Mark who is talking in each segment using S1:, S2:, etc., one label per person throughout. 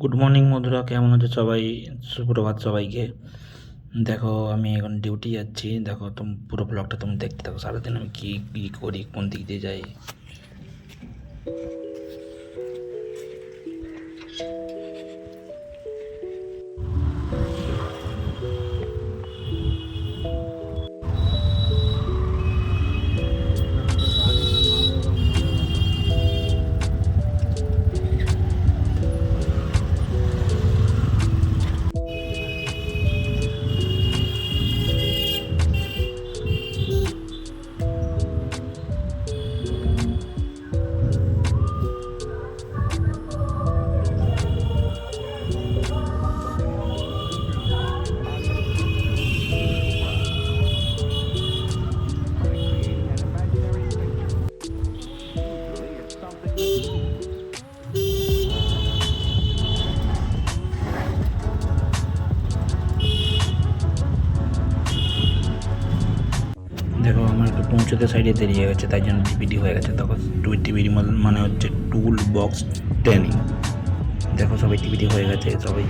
S1: Good morning বন্ধুরা, কেমন আছো সবাই? সুপ্রভাত সবাইকে। দেখো, আমি এখন ডিউটি যাচ্ছি। দেখো, পুরো ব্লগটা তুমি দেখতে থাকো। সারাদিন আমি কী কী করি, কোন দিক দিয়ে যাই। দেখো, আমার একটু পৌঁছতে সাইডে দেরি হয়ে গেছে, তাই জন্য টিপিডি হয়ে গেছে। দেখো, টিপিডি মানে হচ্ছে টুল বক্স ট্রেনিং। দেখো, সবাই টিপিডি হয়ে গেছে সবাই।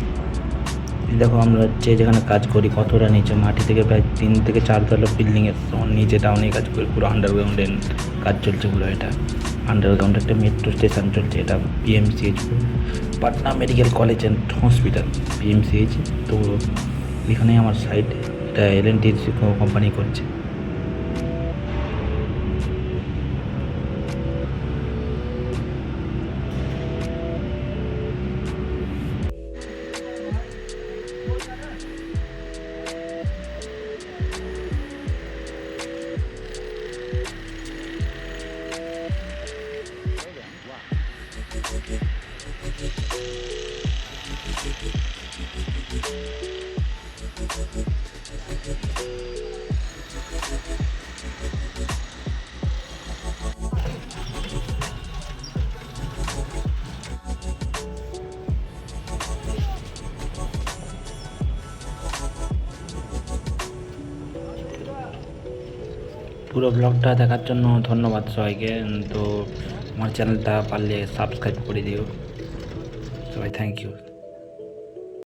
S1: দেখো, আমরা হচ্ছে যেখানে কাজ করি কতটা নিচে, মাটি থেকে প্রায় 3 থেকে 4 তলা বিল্ডিংয়ের নিচে ডাউনে কাজ করি। পুরো আন্ডারগ্রাউন্ডের কাজ চলছে পুরো। এটা আন্ডারগ্রাউন্ড একটা মেট্রো স্টেশন চলছে। এটা PMCH, Patna medical college and hospital, PMCH. তো এখানে আমার সাইড, এটা এলএনটি কোম্পানি করছে। পুরো ব্লগটা দেখার জন্য ধন্যবাদ সবাইকে। তো আমার চ্যানেলটা পারলে সাবস্ক্রাইব করে দিও সবাই। Thank you.